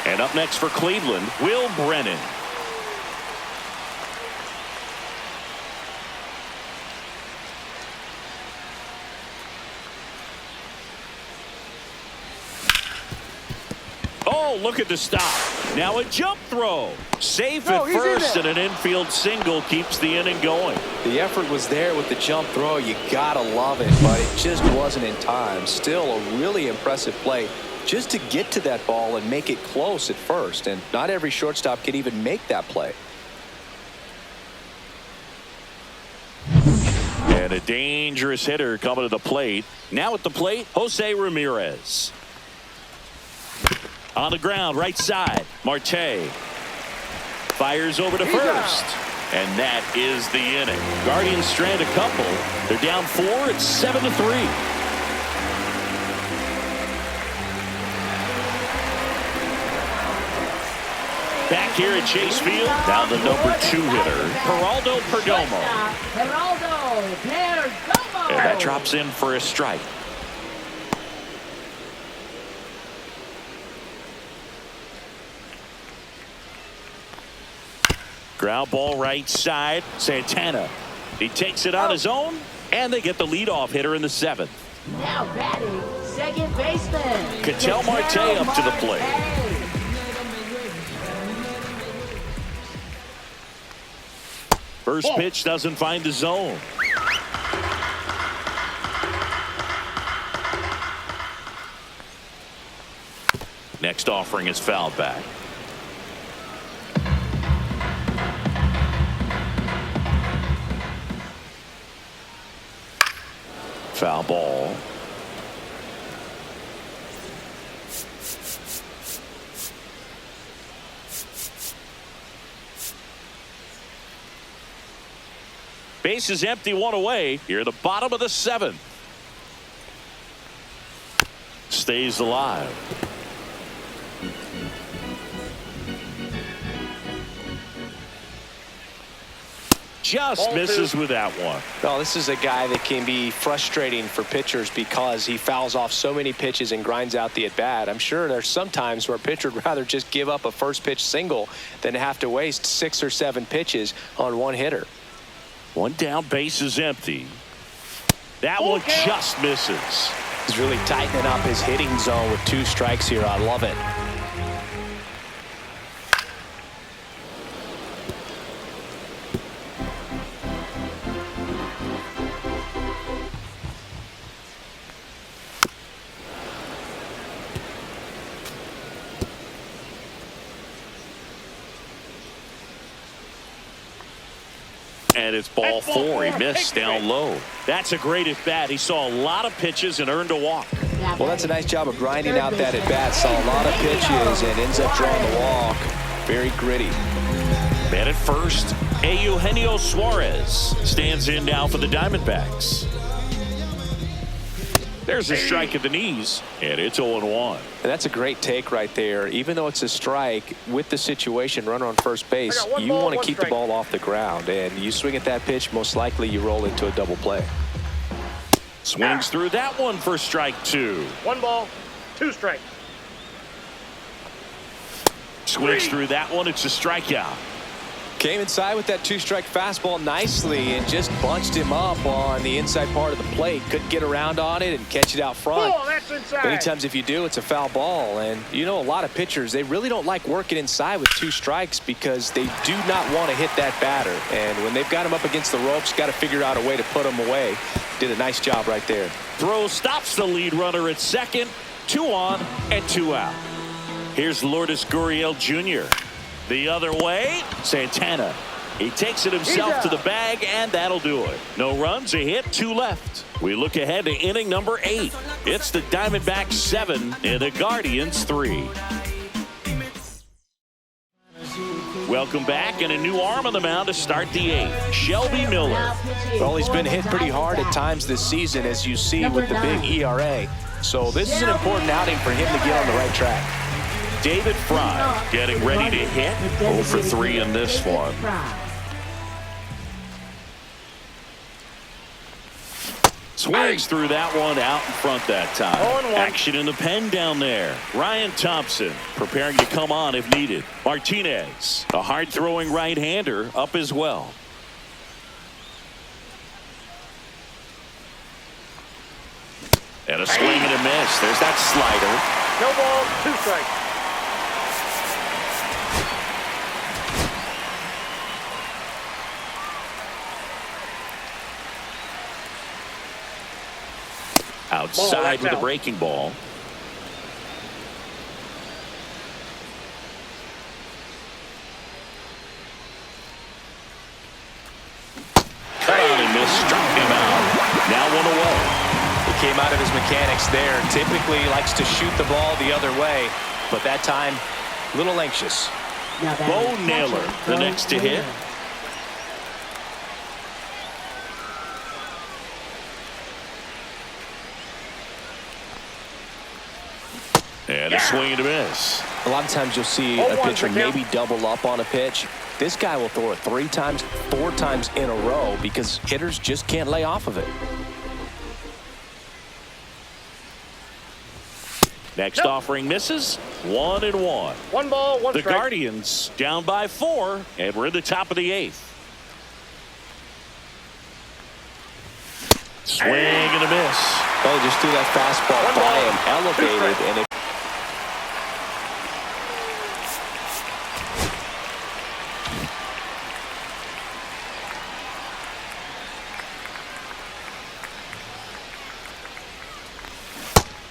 And up next for Cleveland, Will Brennan. Oh, look at the stop. Now a jump throw. Safe at first, and an infield single keeps the inning going. The effort was there with the jump throw. You gotta love it, but it just wasn't in time. Still a really impressive play just to get to that ball and make it close at first. And not every shortstop can even make that play. And a dangerous hitter coming to the plate. Now at the plate, Jose Ramirez. On the ground, right side, Marte fires over to first. And that is the inning. Guardians strand a couple. They're down 4. It's 7-3. Back here at Chase Field, now the number 2 hitter, Geraldo Perdomo. And that drops in for a strike. Ground ball right side. Santana. He takes it on his own, and they get the leadoff hitter in the 7th. Now batting, second baseman. Ketel Marte up to the plate. First pitch doesn't find the zone. Next offering is fouled back. Foul ball. Base is empty, one away. Here at the bottom of the 7th. Stays alive. Just misses with that one. Well, this is a guy that can be frustrating for pitchers because he fouls off so many pitches and grinds out the at-bat. I'm sure there's some times where a pitcher would rather just give up a first pitch single than have to waste 6 or 7 pitches on one hitter. One down, base is empty. That one just misses. He's really tightening up his hitting zone with 2 strikes here. I love it. And it's ball 4. He missed down low. That's a great at bat. He saw a lot of pitches and earned a walk. Well, that's a nice job of grinding out that at bat. Saw a lot of pitches and ends up drawing the walk. Very gritty. Man at first, Eugenio Suarez stands in now for the Diamondbacks. There's a strike at the knees, and it's 0-1. And that's a great take right there. Even though it's a strike, with the situation, runner on first base, you want to keep the ball off the ground. And you swing at that pitch, most likely you roll into a double play. Swings through that one for strike 2. 1 ball, 2 strikes. Swings through that one. It's a strikeout. Came inside with that 2-strike fastball nicely and just bunched him up on the inside part of the plate. Couldn't get around on it and catch it out front. Oh, that's inside. Many times if you do, it's a foul ball. And you know, a lot of pitchers, they really don't like working inside with 2 strikes because they do not want to hit that batter. And when they've got him up against the ropes, got to figure out a way to put him away. Did a nice job right there. Throw stops the lead runner at second. 2 on and 2 out. Here's Lourdes Gurriel Jr. The other way, Santana. He takes it himself to the bag, and that'll do it. No runs, a hit, 2 left. We look ahead to inning number 8. It's the Diamondbacks 7 and the Guardians 3. Welcome back, and a new arm on the mound to start the 8th. Shelby Miller. Well, he's been hit pretty hard at times this season, as you see with the big ERA. So this is an important outing for him to get on the right track. David Fry getting ready to hit. 0 for 3 in this one. Swings through that one out in front that time. Action in the pen down there. Ryan Thompson preparing to come on if needed. Martinez, a hard-throwing right-hander, up as well. And a swing and a miss. There's that slider. No ball, 2 strikes. Outside with a breaking ball. Cut out and missed. Struck him out. Now 1 away. He came out of his mechanics there. Typically likes to shoot the ball the other way, but that time a little anxious. Bo Naylor, the next to hit. And a swing and a miss. A lot of times you'll see a pitcher maybe double up on a pitch. This guy will throw it 3 times, 4 times in a row because hitters just can't lay off of it. Next offering misses. 1-1. 1 ball, 1 The strike. Guardians down by 4, and we're in the top of the 8th. Swing and a miss. Oh, just threw that fastball by him, elevated, and it.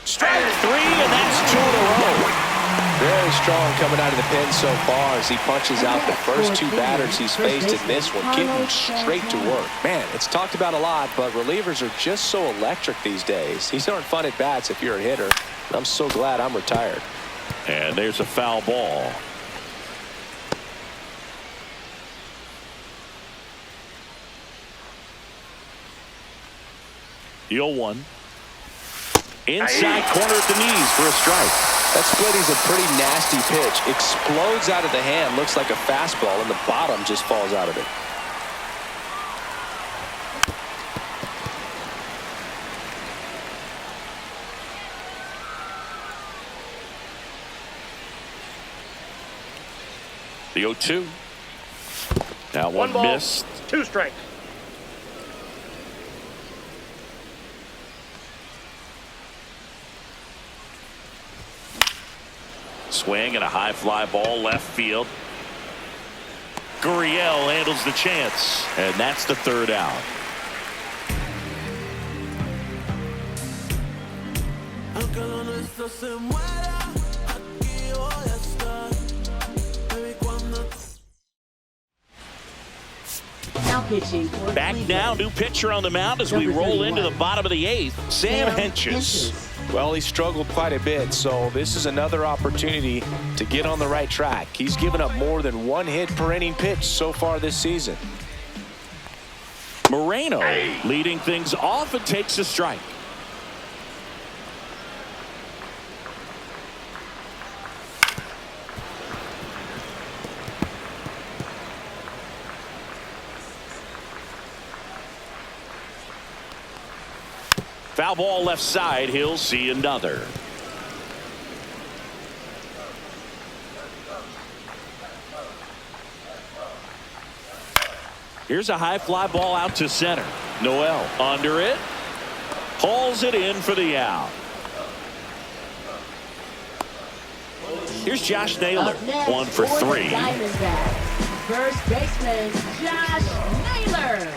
Strike 3, and that's 2 in a row. Very strong coming out of the pen so far as he punches out the first 2 batters he's faced in this one, getting straight to work. Man, it's talked about a lot, but relievers are just so electric these days. These aren't fun at bats if you're a hitter. I'm so glad I'm retired. And there's a foul ball. The 0-1. Inside corner at the knees for a strike. That split is a pretty nasty pitch. Explodes out of the hand. Looks like a fastball, and the bottom just falls out of it. The 0-2. Now 1 ball, missed. 2 strikes. Swing and a high fly ball left field. Gurriel handles the chance, and that's the 3rd out. Back now, new pitcher on the mound as we roll into the bottom of the 8th. Sam Hentges. Well, he struggled quite a bit, so this is another opportunity to get on the right track. He's given up more than 1 hit per inning pitch so far this season. Moreno leading things off and takes a strike. Foul ball left side. He'll see another. Here's a high fly ball out to center. Noel under it. Hauls it in for the out. Here's Josh Naylor. 1 for 3. Diamondbacks, first baseman Josh Naylor.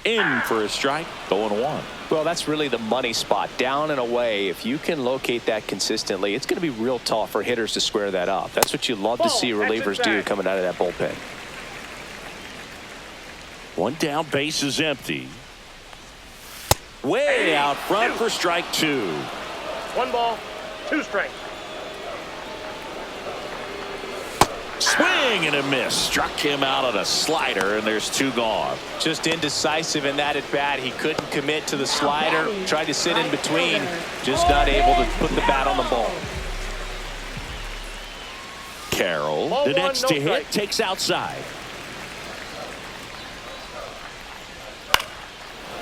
In for a strike. 0-1. Well, that's really the money spot. Down and away. If you can locate that consistently, it's going to be real tough for hitters to square that up. That's what you love to see relievers do coming out of that bullpen. One down, base is empty. Way out front for strike 2. 1 ball, 2 strikes. Swing and a miss. Struck him out on a slider, and there's 2 gone. Just indecisive in that at bat. He couldn't commit to the slider. Tried to sit in between. Just not able to put the bat on the ball. Carroll, the next to hit, takes outside.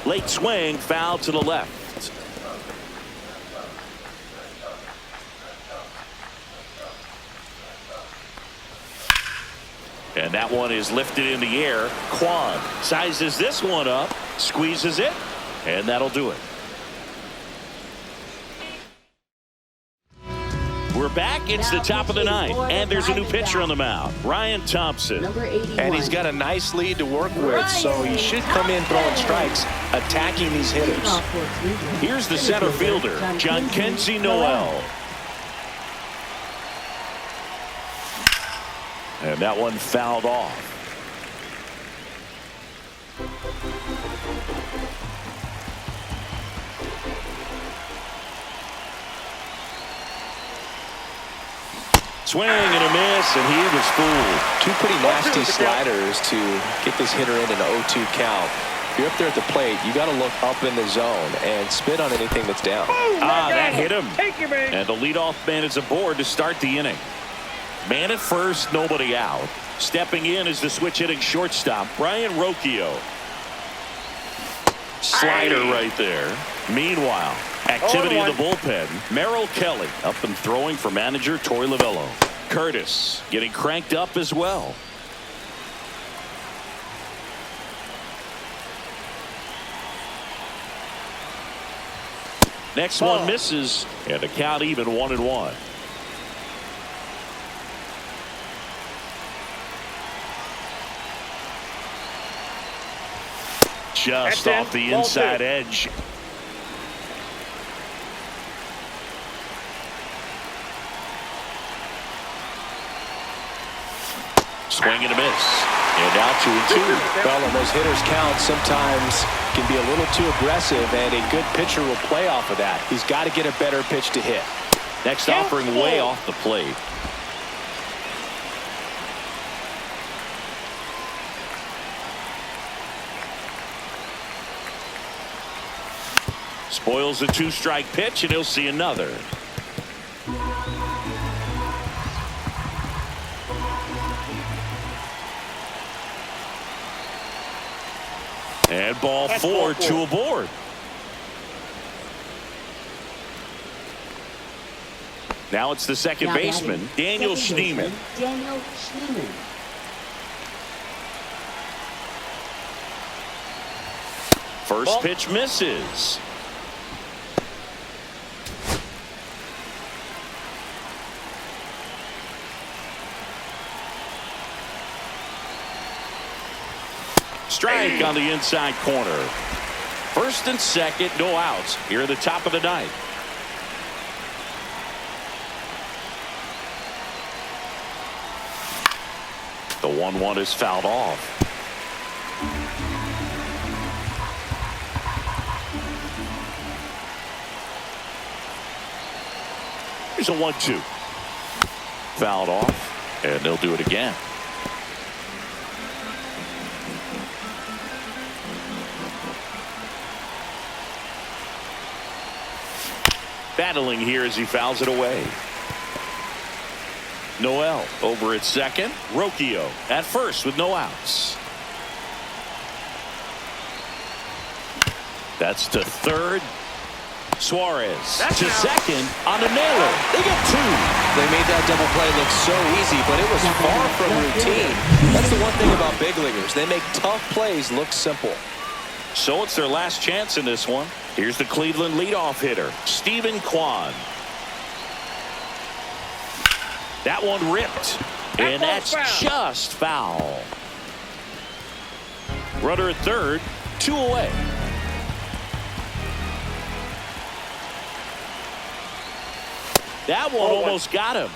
Late swing, foul to the left. And that one is lifted in the air. Kwan sizes this one up, squeezes it, and that'll do it. We're back. It's the top of the 9th, and there's a new pitcher on the mound, Ryan Thompson. Number 81. And he's got a nice lead to work with, so he should come in throwing strikes, attacking these hitters. Here's the center fielder, Jhonkensy Noel. And that one fouled off. Swing and a miss, and he was fooled. 2 pretty nasty sliders to get this hitter in an 0-2 count. If you're up there at the plate, you got to look up in the zone and spit on anything that's down. That hit him. And the leadoff man is aboard to start the inning. Man at first, nobody out. Stepping in is the switch hitting shortstop, Brian Rocchio. Slider right there. Meanwhile, activity in the bullpen. Merrill Kelly up and throwing for manager Torey Lovullo. Curtis getting cranked up as well. Next one misses, and the count even 1-1. Just off the inside edge. Swing and a miss. And out 2-2. Well, and those hitters count sometimes can be a little too aggressive, and a good pitcher will play off of that. He's got to get a better pitch to hit. Next offering way off the plate. Spoils a 2-strike pitch, and he'll see another. And ball 4, 2 aboard. Now it's the second baseman, Daniel Schneemann. Daniel Schneemann. First pitch misses. Strike on the inside corner. First and second, no outs. Here at the top of the 9th. The 1-1 is fouled off. Here's a 1-2. Fouled off, and they'll do it again. Battling here as he fouls it away. Noel over at second. Rocchio at first with no outs. That's to third. Suarez to second on a nailer. They get two. They made that double play look so easy, but it was far from routine. That's the one thing about big leaguers. They make tough plays look simple. So it's their last chance in this one. Here's the Cleveland leadoff hitter, Stephen Kwan. That one ripped, and that's just foul. Runner at third, 2 away. That one almost got him.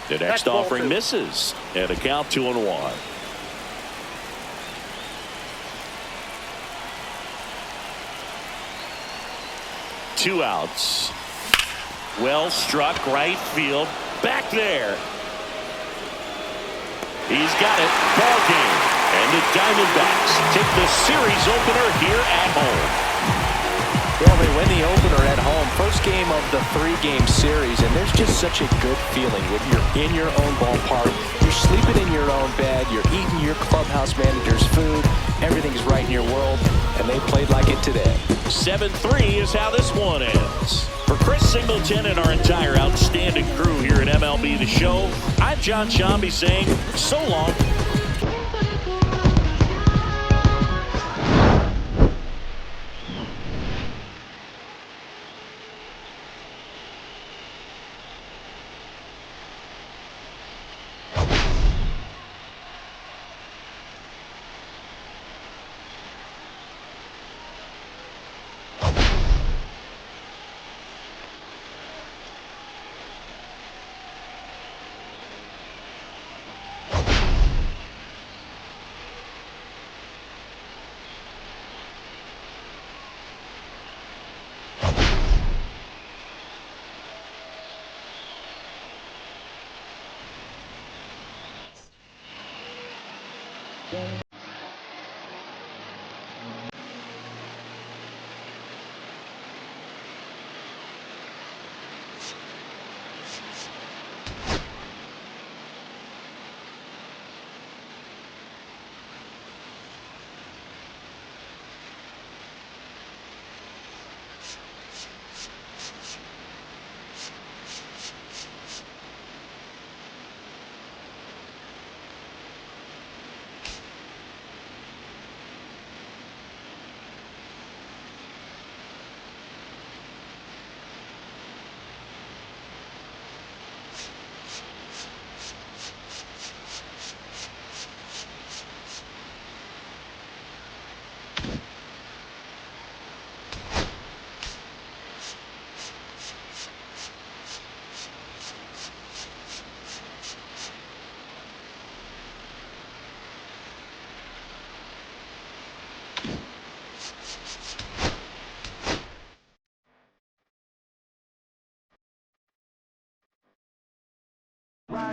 The next offering misses, and a count 2-1. Two outs. Well struck right field. Back there. He's got it. Ball game. And the Diamondbacks take the series opener here at home. Well, they win the opener at home. First game of the 3-game series, and there's just such a good feeling when you're in your own ballpark. You're sleeping in your own bed. You're eating your clubhouse manager's food. Everything's right in your world, and they played like it today. 7-3 is how this one ends. For Chris Singleton and our entire outstanding crew here at MLB The Show, I'm John Shambi saying so long.